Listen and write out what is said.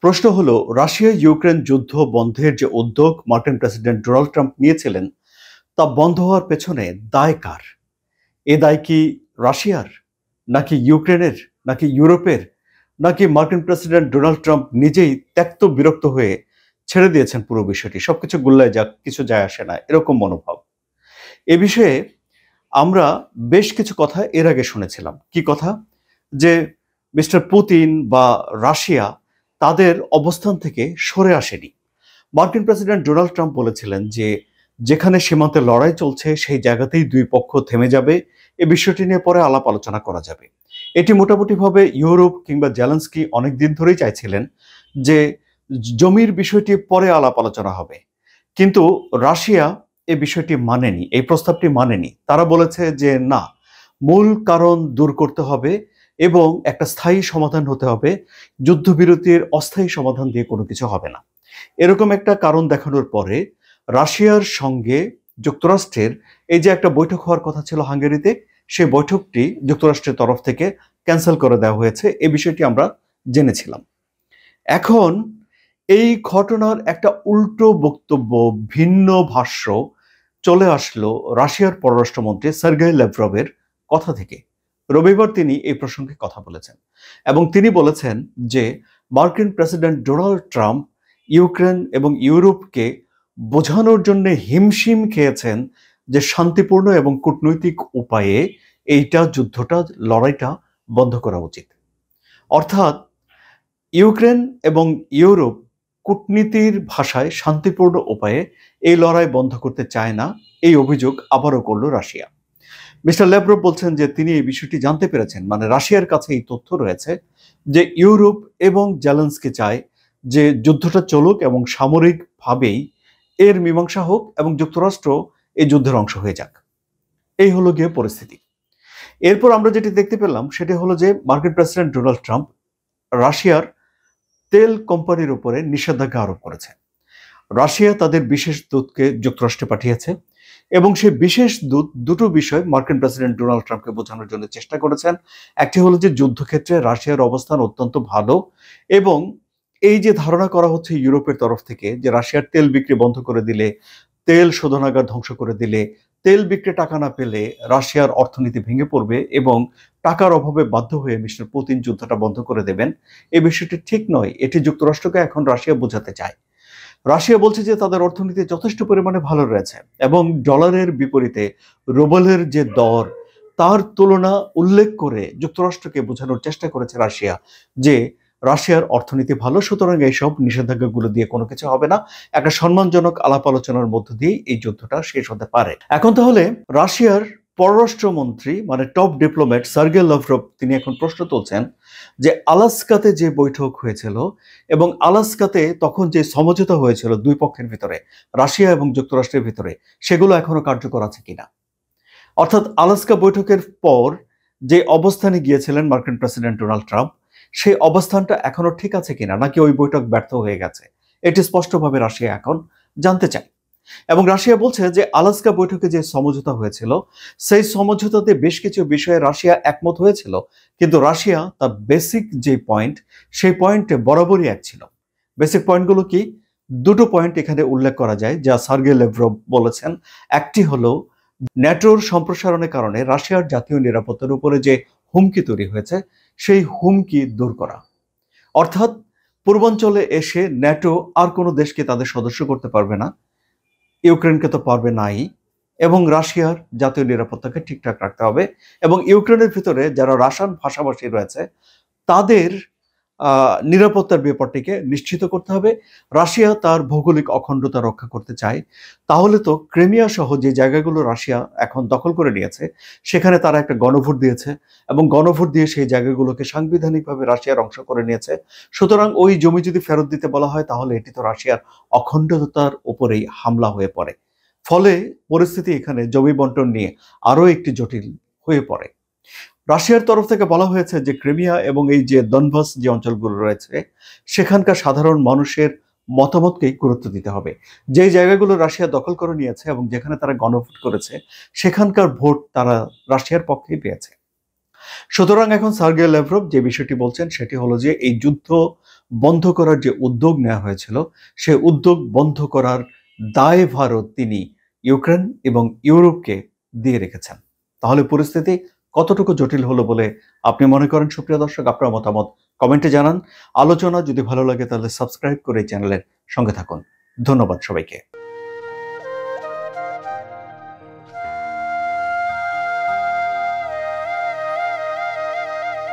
প্রশ্ন হলো, Russia Ukraine যুদ্ধ বন্ধের যে উদ্যোগ মার্কিন প্রেসিডেন্ট ডোনাল্ড ট্রাম্প নিয়েছিলেন তা বন্ধ হওয়ার পেছনে দায় কার? এ দায় কি রাশিয়ার, নাকি ইউক্রেনের, নাকি ইউরোপের, নাকি মার্কিন প্রেসিডেন্ট ডোনাল্ড ট্রাম্প নিজেই ত্যক্ত বিরক্ত হয়ে ছেড়ে দিয়েছেন পুরো বিষয়টি, সবকিছু গুল্লায় যাক, কিছু যায় আসে না, এরকম মনোভাব? এ বিষয়ে আমরা বেশ কিছু কথা এর আগে শুনেছিলাম। কি কথা? যে মিস্টার পুতিন বা রাশিয়া তাদের অবস্থান থেকে সরে আসেনি। মার্কিন প্রেসিডেন্ট ডোনাল্ড ট্রাম্প বলেছিলেন যে যেখানে সীমান্তে লড়াই চলছে সেই জায়গাতেই দুই পক্ষ থেমে যাবে, এই বিষয়টি নিয়ে পরে আলাপ আলোচনা করা যাবে। এটি মোটামুটিভাবে ইউরোপ কিংবা জেলেনস্কি অনেকদিন ধরেই চাইছিলেন যে জমির বিষয়টি পরে আলাপ আলোচনা হবে, কিন্তু রাশিয়া এই বিষয়টি মানেনি, এই প্রস্তাবটি মানেনি। তারা বলেছে যে না, মূল কারণ দূর করতে হবে এবং একটা স্থায়ী সমাধান হতে হবে, যুদ্ধবিরতির অস্থায়ী সমাধান দিয়ে কোনো কিছু হবে না। এরকম একটা কারণ দেখানোর পরে রাশিয়ার সঙ্গে যুক্তরাষ্ট্রের এই যে একটা বৈঠক হওয়ার কথা ছিল হাঙ্গেরিতে, সেই বৈঠকটি যুক্তরাষ্ট্রের তরফ থেকে ক্যান্সেল করে দেওয়া হয়েছে, এই বিষয়টি আমরা জেনেছিলাম। এখন এই ঘটনার একটা উল্টো বক্তব্য, ভিন্ন ভাষ্য চলে আসলো রাশিয়ার পররাষ্ট্রমন্ত্রী সার্গেই ল্যাভরভের কথা থেকে। রবিবার তিনি এই প্রসঙ্গে কথা বলেছেন এবং তিনি বলেছেন যে মার্কিন প্রেসিডেন্ট ডোনাল্ড ট্রাম্প ইউক্রেন এবং ইউরোপকে বোঝানোর জন্য হিমশিম খেয়েছেন যে শান্তিপূর্ণ এবং কূটনৈতিক উপায়ে এইটা যুদ্ধটা, লড়াইটা বন্ধ করা উচিত। অর্থাৎ ইউক্রেন এবং ইউরোপ কূটনীতির ভাষায় শান্তিপূর্ণ উপায়ে এই লড়াই বন্ধ করতে চায় না, এই অভিযোগ আবারও করল রাশিয়া। মিস্টার ল্যাভরভ বলছেন যে তিনি এই বিষয়টি জানতে পেরেছেন, মানে রাশিয়ার কাছে এই তথ্য রয়েছে যে ইউরোপ এবং জেলেনস্কি চায় যে যুদ্ধটা চলুক এবং সামরিকভাবেই এর মীমাংসা হোক এবং যুক্তরাষ্ট্র এই যুদ্ধের অংশ হয়ে যাক। এই হলো গিয়ে পরিস্থিতি। এরপর আমরা যেটি দেখতে পেলাম সেটি হলো যে মার্কিন প্রেসিডেন্ট ডোনাল্ড ট্রাম্প রাশিয়ার তেল কোম্পানির উপরে নিষেধাজ্ঞা আরোপ করেছে। রাশিয়া তাদের বিশেষ দূতকে যুক্তরাষ্ট্রে পাঠিয়েছে এবং সেই বিশেষ দূত দুটো বিষয় মার্কিন প্রেসিডেন্ট ডোনাল্ড ট্রাম্পকে বোঝানোর জন্য চেষ্টা করেছেন। একটি হলো যে যুদ্ধক্ষেত্রে রাশিয়ার অবস্থান অত্যন্ত ভালো এবং এই যে ধারণা করা হচ্ছে ইউরোপের তরফ থেকে যে রাশিয়ার তেল বিক্রি বন্ধ করে দিলে, তেল শোধনাগার ধ্বংস করে দিলে, তেল বিক্রি টাকা না পেলে রাশিয়ার অর্থনীতি ভেঙে পড়বে এবং টাকার অভাবে বাধ্য হয়ে মিস্টার পুতিন যুদ্ধটা বন্ধ করে দেবেন, এই বিষয়টি ঠিক নয়। এটি যুক্তরাষ্ট্রকে এখন রাশিয়া বোঝাতে চায়। রাশিয়া বলছে যে তাদের অর্থনীতি যথেষ্ট পরিমাণে ভালো রয়েছে এবং ডলারের বিপরীতে রুবেলের যে দর, তার তুলনা উল্লেখ করে যুক্তরাষ্ট্রকে বোঝানোর চেষ্টা করেছে রাশিয়া যে রাশিয়ার অর্থনীতি ভালো, সুতরাং এইসব নিষেধাজ্ঞাগুলো দিয়ে কোনো কিছু হবে না, একটা সম্মানজনক আলাপ আলোচনার মধ্য দিয়েই এই যুদ্ধটা শেষ হতে পারে। এখন তাহলে রাশিয়ার পররাষ্ট্রমন্ত্রী মানে টপ ডিপ্লোম্যাট সার্গেই লাভরভ তিনি এখন প্রশ্ন তুলছেন যে আলাস্কাতে যে বৈঠক হয়েছিল এবং আলাস্কাতে তখন যে সমঝোতা হয়েছিল দুই পক্ষের ভিতরে, রাশিয়া এবং যুক্তরাষ্ট্রের ভিতরে, সেগুলো এখনো কার্যকর আছে কিনা। অর্থাৎ আলাস্কা বৈঠকের পর যে অবস্থানে গিয়েছিলেন মার্কিন প্রেসিডেন্ট ডোনাল্ড ট্রাম্প, সেই অবস্থানটা এখনো ঠিক আছে কিনা, নাকি ওই বৈঠক ব্যর্থ হয়ে গেছে, এটি স্পষ্টভাবে রাশিয়া এখন জানতে চায়। এবং রাশিয়া বলছে যে আলাস্কা বৈঠকে যে সমঝোতা হয়েছিল সেই সমঝোতাতে বেশ কিছু বিষয়ে রাশিয়া একমত হয়েছিল, কিন্তু রাশিয়া তার বেসিক যে পয়েন্ট, সেই পয়েন্টে বরাবরই এক ছিল। বেসিক পয়েন্টগুলো কি? দুটো পয়েন্ট এখানে উল্লেখ করা যায় যা সার্গেই ল্যাভরভ বলেছেন। একটি হলো ন্যাটোর সম্প্রসারণের কারণে রাশিয়ার জাতীয় নিরাপত্তার উপরে যে হুমকি তৈরি হয়েছে সেই হুমকি দূর করা। অর্থাৎ পূর্বাঞ্চলে এসে ন্যাটো আর কোনো দেশকে তাদের সদস্য করতে পারবে না, ইউক্রেনকে তো পারবে নাই, এবং রাশিয়ার জাতীয় নিরাপত্তাকে ঠিকঠাক রাখতে হবে এবং ইউক্রেনের ভিতরে যারা রাশিয়ান ভাষাভাষী রয়েছে তাদের নিরাপত্তার ব্যাপারটিকে নিশ্চিত করতে হবে। রাশিয়া তার ভৌগোলিক অখণ্ডতা রক্ষা করতে চায়, তাহলে তো ক্রিমিয়া সহ যে জায়গাগুলো রাশিয়া এখন দখল করে নিয়েছে সেখানে তারা একটা গণভোট দিয়েছে এবং গণভোট দিয়ে সেই জায়গাগুলোকে সাংবিধানিকভাবে রাশিয়ার অংশ করে নিয়েছে। সুতরাং ওই জমি যদি ফেরত দিতে বলা হয় তাহলে এটি তো রাশিয়ার অখণ্ডতার উপরেই হামলা হয়ে পড়ে। ফলে পরিস্থিতি এখানে জমি বন্টন নিয়ে আরো একটি জটিল হয়ে পড়ে। রাশিয়ার তরফ থেকে বলা হয়েছে যে ক্রিমিয়া এবং এই যে দনবাস যে অঞ্চলগুলো রয়েছে সেখানকার সাধারণ মানুষের মতামতকেই গুরুত্ব দিতে হবে। যে জায়গাগুলো রাশিয়া দখল করে নিয়েছে এবং যেখানে তারা গণভোট করেছে সেখানকার ভোট তারা রাশিয়ার পক্ষেই পেয়েছে। সুতরাং এখন সার্গেই ল্যাভরভ যে বিষয়টি বলছেন সেটি হলো যে এই যুদ্ধ বন্ধ করার যে উদ্যোগ নেওয়া হয়েছিল, সে উদ্যোগ বন্ধ করার দায়ভারও তিনি ইউক্রেন এবং ইউরোপকে দিয়ে রেখেছেন। তাহলে পরিস্থিতি কতটুকু জটিল হলো বলে আপনি মনে করেন? সুপ্রিয় দর্শক, আপনার মতামত কমেন্টে জানান। আলোচনা যদি ভালো লাগে তাহলে সাবস্ক্রাইব করে চ্যানেলের সঙ্গে থাকুন। ধন্যবাদ সবাইকে।